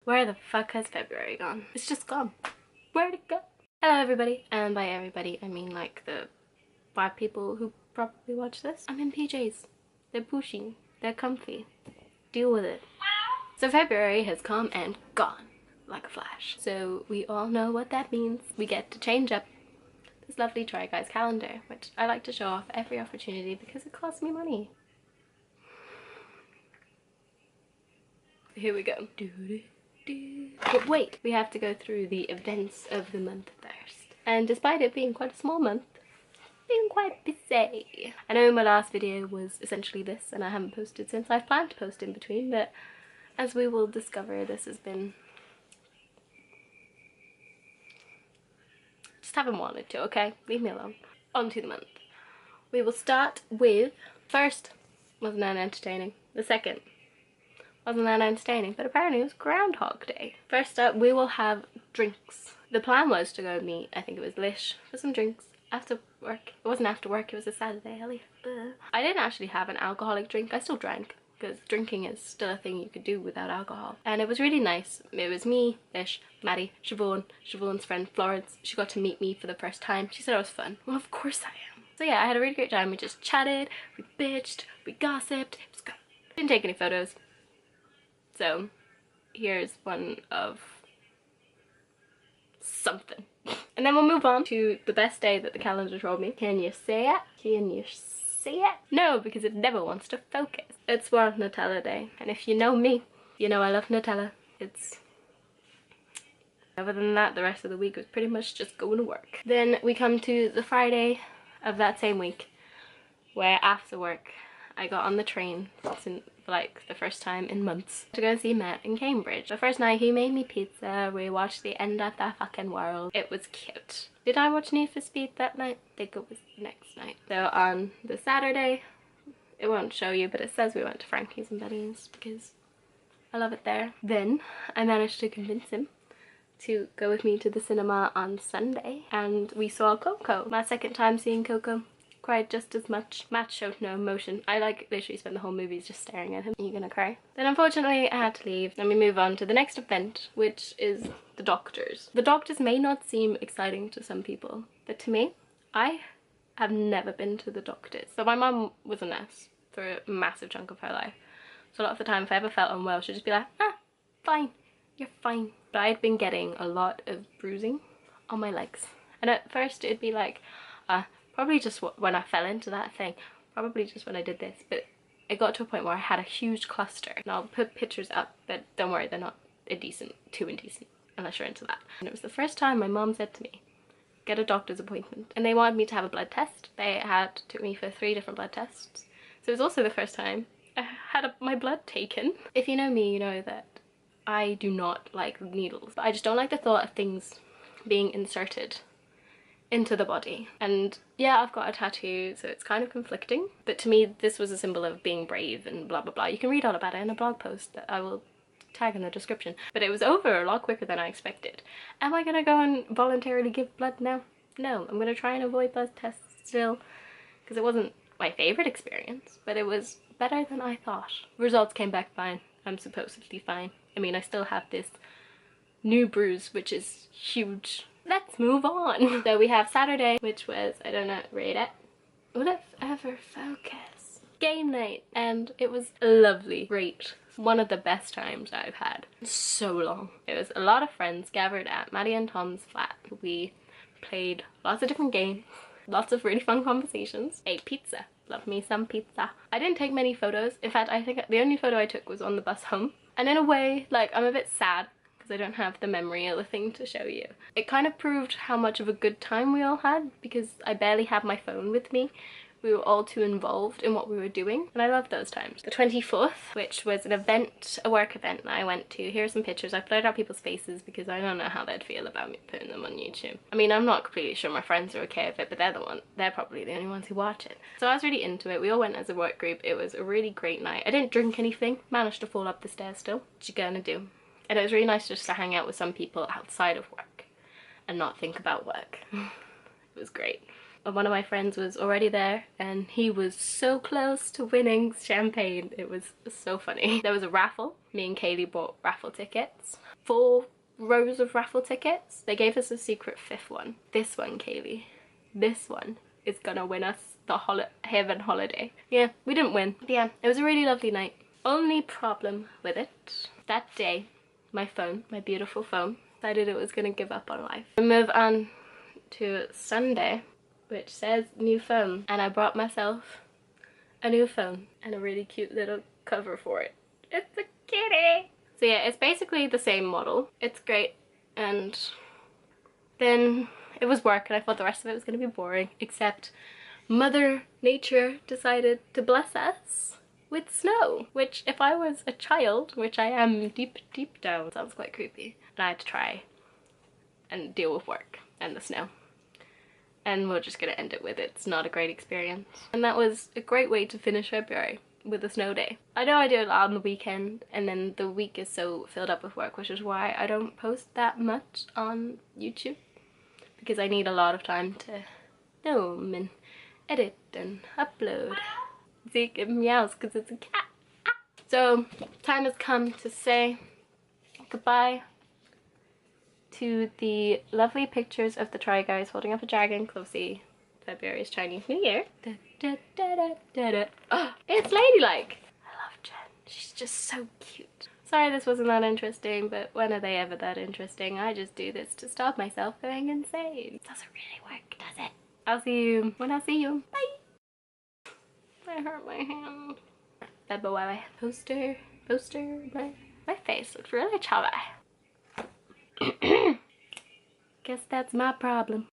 Where the fuck has February gone? It's just gone. Where'd it go? Hello everybody, and by everybody I mean like the 5 people who probably watch this. I'm in PJs. They're pushy. They're comfy. Deal with it. So February has come and gone like a flash. So we all know what that means. We get to change up this lovely Try Guys calendar, which I like to show off every opportunity because it costs me money. Here we go. But wait, we have to go through the events of the month first. And despite it being quite a small month, been quite busy. I know my last video was essentially this and I haven't posted since. I've planned to post in between, but as we will discover, this has been... just haven't wanted to, okay? Leave me alone. On to the month. We will start with... first wasn't that entertaining. The second wasn't that entertaining, but apparently it was Groundhog Day. First up, we will have drinks. The plan was to go meet, I think it was Lish, for some drinks after work. It wasn't after work, it was a Saturday, Ellie. I didn't actually have an alcoholic drink. I still drank, because drinking is still a thing you could do without alcohol. And it was really nice. It was me, Lish, Maddie, Siobhan's friend Florence. She got to meet me for the first time. She said it was fun. Well, of course I am. So yeah, I had a really great time. We just chatted, we bitched, we gossiped. It was great. Didn't take any photos. So here's one of something. And then we'll move on to the best day that the calendar told me. Can you say it? Can you see it? No, because it never wants to focus. It's World Nutella Day. And if you know me, you know I love Nutella. It's... other than that, the rest of the week was pretty much just going to work. Then we come to the Friday of that same week, where after work I got on the train for like the first time in months to go see Matt in Cambridge. The first night he made me pizza. We watched The End of the Fucking World. It was cute. Did I watch Need for Speed that night? I think it was the next night. So on the Saturday, it won't show you, but it says we went to Frankie's and Betty's because I love it there. Then I managed to convince him to go with me to the cinema on Sunday, and we saw Coco. My second time seeing Coco. Cried just as much. Matt showed no emotion. I like literally spent the whole movie just staring at him. Are you gonna cry? Then unfortunately I had to leave. Then we move on to the next event, which is the doctors. The doctors may not seem exciting to some people, but to me, I have never been to the doctors. So my mum was a nurse for a massive chunk of her life. So a lot of the time if I ever felt unwell, she'd just be like, ah, fine, you're fine. But I'd been getting a lot of bruising on my legs. And at first it'd be like, probably just when I fell into that thing, probably just when I did this, but it got to a point where I had a huge cluster. And I'll put pictures up, but don't worry, they're not too indecent, unless you're into that. And it was the first time my mom said to me, get a doctor's appointment. And they wanted me to have a blood test. They took me for 3 different blood tests. So it was also the first time I had my blood taken. If you know me, you know that I do not like needles. But I just don't like the thought of things being inserted into the body. And yeah, I've got a tattoo, so it's kind of conflicting, but to me this was a symbol of being brave and blah blah blah. You can read all about it in a blog post that I will tag in the description. But it was over a lot quicker than I expected. Am I gonna go and voluntarily give blood now? No, I'm gonna try and avoid blood tests still, because it wasn't my favorite experience, but it was better than I thought. Results came back fine. I'm supposedly fine. I mean, I still have this new bruise, which is huge. Let's move on. So we have Saturday, which was, I don't know, rate it. Would it ever focus? Game night, and it was lovely. Great. One of the best times I've had in so long. It was a lot of friends gathered at Maddie and Tom's flat. We played lots of different games, lots of really fun conversations, ate pizza. Love me some pizza. I didn't take many photos. In fact, I think the only photo I took was on the bus home. And in a way, like, I'm a bit sad I don't have the memory of the thing to show you. It kind of proved how much of a good time we all had, because I barely had my phone with me. We were all too involved in what we were doing, and I love those times. The 24th, which was an event, a work event that I went to. Here are some pictures. I blurred out people's faces because I don't know how they'd feel about me putting them on YouTube. I mean, I'm not completely sure my friends are okay with it, but they're probably the only ones who watch it. So I was really into it. We all went as a work group. It was a really great night. I didn't drink anything, managed to fall up the stairs still. What you gonna do? And it was really nice just to hang out with some people outside of work and not think about work. It was great. one of my friends was already there and he was so close to winning champagne. It was so funny. There was a raffle. Me and Kaylee bought raffle tickets. 4 rows of raffle tickets. They gave us a secret 5th one. This one, Kaylee. This one is gonna win us the heaven holiday. Yeah, we didn't win. But yeah, it was a really lovely night. Only problem with it, that day, my phone, my beautiful phone, decided it was gonna give up on life. We move on to Sunday, which says new phone, and I brought myself a new phone and a really cute little cover for it. It's a kitty! So yeah, it's basically the same model. It's great, and then it was work and I thought the rest of it was gonna be boring, except Mother Nature decided to bless us with snow, which if I was a child, which I am deep down, sounds quite creepy, and I had to try and deal with work and the snow. And we're just gonna end it with it's not a great experience. And that was a great way to finish February, with a snow day. I know I do it on the weekend and then the week is so filled up with work, which is why I don't post that much on YouTube, because I need a lot of time to film and edit and upload. See, it meows because it's a cat. So time has come to say goodbye to the lovely pictures of the Try Guys holding up a dragon, because obviously February is Chinese New Year. Da, da, da, da, da, da. Oh, it's ladylike. I love Jen. She's just so cute. Sorry this wasn't that interesting, but when are they ever that interesting? I just do this to stop myself going insane. It doesn't really work, does it? I'll see you when I see you. Bye! I hurt my hand. Bye-bye. Poster. My face looks really chubby. Guess that's my problem.